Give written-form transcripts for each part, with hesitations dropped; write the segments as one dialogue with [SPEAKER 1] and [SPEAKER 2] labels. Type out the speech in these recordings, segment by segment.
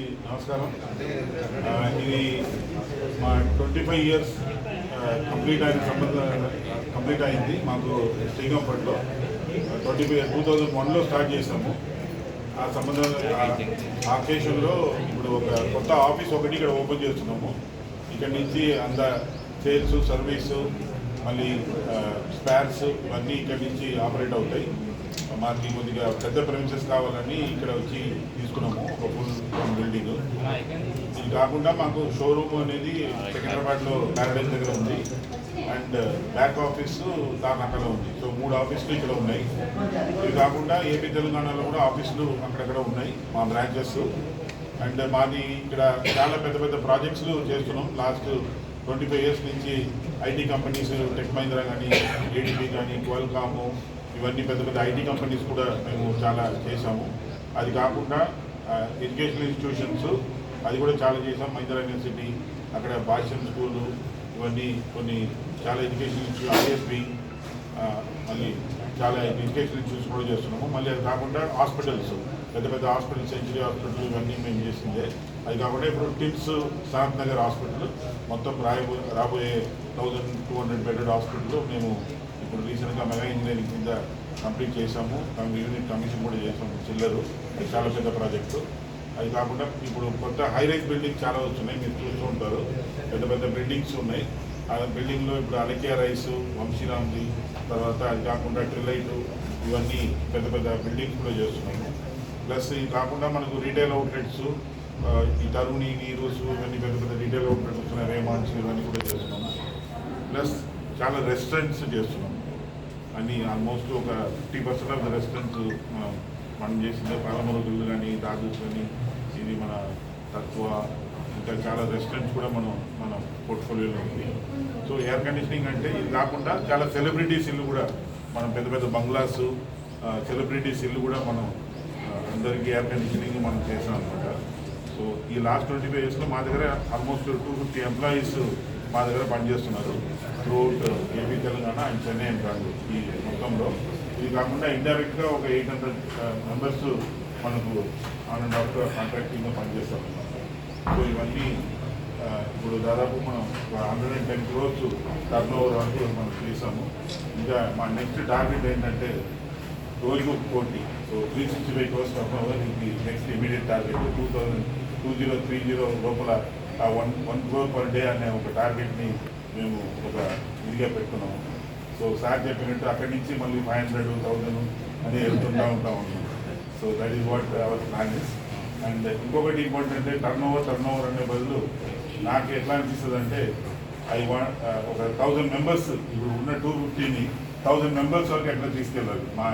[SPEAKER 1] నమస్కారం. ఇది మా 25 ఇయర్స్ కంప్లీట్ అయింది మాకు శ్రీకాంపట్లో. 2001లో స్టార్ట్ చేసాము. ఆ సంబంధం ఆ అకేషన్లో ఇప్పుడు ఒక కొత్త ఆఫీస్ ఒకటి ఇక్కడ ఓపెన్ చేస్తున్నాము. ఇక్కడ నుంచి సేల్స్, సర్వీసు, మళ్ళీ స్పేర్స్ ఇవన్నీ ఇక్కడ నుంచి ఆపరేట్ అవుతాయి. మాకు కొద్దిగా పెద్ద ప్రెమిసెస్ కావాలని ఇక్కడ వచ్చి తీసుకున్నాము ఒక ఫుల్ బిల్డింగ్. ఇది కాకుండా మాకు షోరూమ్ అనేది సికింద్రాబాద్లో ప్యారడైజ్ దగ్గర ఉంది అండ్ బ్యాక్ ఆఫీస్ తార్నాకలో ఉంది. సో 3 ఆఫీసులు ఇక్కడ ఉన్నాయి. ఇది కాకుండా ఏపీ తెలంగాణలో కూడా ఆఫీసులు అక్కడక్కడ ఉన్నాయి మా బ్రాంచెస్. అండ్ మాది ఇక్కడ చాలా పెద్ద పెద్ద ప్రాజెక్ట్స్ చేస్తున్నాం. లాస్ట్ 25 ఇయర్స్ నుంచి ఐటీ కంపెనీస్, టెక్ మహీంద్రా కానీ, ఏడీపీ కానీ, క్వాల్కాము, ఇవన్నీ పెద్ద పెద్ద ఐటీ కంపెనీస్ కూడా మేము చాలా చేసాము. అది కాకుండా ఎడ్యుకేషనల్ ఇన్స్టిట్యూషన్స్ అది కూడా చాలా చేసాం. మహీంద్రా యూనివర్సిటీ, అక్కడ భాష్యం స్కూలు, ఇవన్నీ కొన్ని చాలా ఎడ్యుకేషన్ ఇన్స్టిట్యూట్, ఐఎస్బి, మళ్ళీ చాలా ఎడ్యుకేషన్ ఇన్స్టిట్యూట్స్ కూడా చేస్తున్నాము. మళ్ళీ అది కాకుండా హాస్పిటల్స్, పెద్ద పెద్ద హాస్పిటల్స్, సెంచురీ హాస్పిటల్, ఇవన్నీ మేము చేసిందే. అది కాకుండా ఇప్పుడు టిమ్స్ సనత్ నగర్ హాస్పిటల్ మొత్తం రాబోయే 1200 బెడెడ్ హాస్పిటల్ మేము ఇప్పుడు రీసెంట్గా మెగా ఇంజనీరింగ్ కింద కంప్లీట్ చేసాము. యూనిట్ కమిషన్ కూడా చేసాము. చిల్లరు అది చాలా పెద్ద ప్రాజెక్టు. అది కాకుండా ఇప్పుడు కొత్త హైరైజ్ బిల్డింగ్ చాలా వస్తున్నాయి, మీరు చూస్తూ ఉంటారు. పెద్ద పెద్ద బిల్డింగ్స్ ఉన్నాయి. ఆ బిల్డింగ్లో ఇప్పుడు అలకియా రైస్, వంశీరామ్ది, తర్వాత అది కాకుండా ట్రిలైటు, ఇవన్నీ పెద్ద పెద్ద బిల్డింగ్స్ కూడా చేస్తున్నాము. ప్లస్ ఇది కాకుండా మనకు రీటైల్ అవుట్లెట్స్, ఈ తరుణి, నీరూస్, ఇవన్నీ పెద్ద పెద్ద రీటైల్ అవుట్లెట్స్ వస్తున్నాయి. రేమాన్స్, ఇవన్నీ కూడా చేస్తున్నాము. ప్లస్ చాలా రెస్టారెంట్స్ చేస్తున్నాము. అన్నీ ఆల్మోస్ట్ ఒక 50% ఆఫ్ ద రెస్టారెంట్స్ మనం చేసిందే. పాలమరుగులు కానీ, రాజూస్ కానీ, ఇది మన తత్వ, ఇంకా చాలా రెస్టారెంట్స్ కూడా మన పోర్ట్ఫోలియోలో ఉంది. సో ఎయిర్ కండిషనింగ్ అంటే ఇది కాకుండా చాలా సెలబ్రిటీస్ ఇల్లు కూడా మనం పెద్ద పెద్ద బంగ్లాస్, సెలబ్రిటీస్ ఇల్లు కూడా మనం అందరికీ ఎయిర్ కండిషనింగ్ మనం చేసాం అనమాట. సో ఈ లాస్ట్ 25 ఇయర్స్లో మా దగ్గర ఆల్మోస్ట్ 250 ఎంప్లాయీస్ మా దగ్గర పనిచేస్తున్నారు throughout AP, Telangana and Chennai and Bengaluru ఈ మొత్తంలో. ఇది కాకుండా ఇండైరెక్ట్గా ఒక 800 మెంబర్స్ మనకు ఆన్ అండ్ ఆఫ్ కాంట్రాక్టింగ్గా పనిచేస్తారు. సో ఇవన్నీ ఇప్పుడు దాదాపు మనం 110 crores టర్న్ ఓవర్ వరకు మనం చేసాము. ఇంకా మా నెక్స్ట్ టార్గెట్ ఏంటంటే రోజుకు 40, సో 365 crores టర్న్ ఓవర్ ఇది నెక్స్ట్ ఇమీడియట్ టార్గెట్. 2030 లోపల 1 crore పర్ డే అనే ఒక టార్గెట్ని మేము ఒక ఇదిగా పెట్టుకున్నాము. సో సార్ చెప్పినట్టు అక్కడి నుంచి మళ్ళీ 500, 1000 అని వెళ్తుంటాము. So that is what our plan is. And ఇంకొకటి ఇంపార్టెంట్, టర్న్ ఓవర్ అనే బదులు నాకు ఎట్లా అనిపిస్తుంది అంటే ఒక 1000 మెంబర్స్, ఇప్పుడు ఉన్న 250ని 1000 మెంబర్స్ వరకు ఎట్లా తీసుకెళ్ళాలి. మా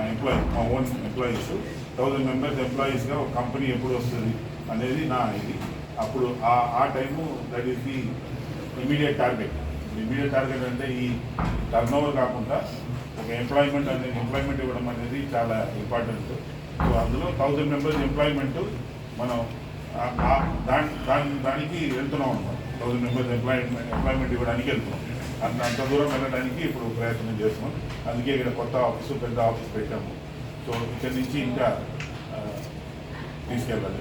[SPEAKER 1] ఓన్ ఎంప్లాయీస్ 1000 మెంబర్స్ ఎంప్లాయీస్గా ఒక కంపెనీ ఎప్పుడు వస్తుంది అనేది నా ఇది. అప్పుడు ఆ time that is the immediate target. Immediate target అంటే ఈ టర్న్ ఓవర్ కాకుండా ఒక ఎంప్లాయ్మెంట్ ఇవ్వడం అనేది చాలా ఇంపార్టెంట్. సో అందులో 1000 మెంబర్స్ ఎంప్లాయ్మెంట్ మనం దానికి వెళ్తున్నాం అనమాట. 1000 మెంబర్స్ ఎంప్లాయ్మెంట్ ఇవ్వడానికి వెళ్తున్నాం. అంత దూరం వెళ్ళడానికి ఇప్పుడు ప్రయత్నం చేస్తున్నాం. అందుకే ఇక్కడ కొత్త ఆఫీసు, పెద్ద ఆఫీస్ పెట్టాము. సో ఇక్కడి నుంచి ఇంకా తీసుకెళ్ళాలి.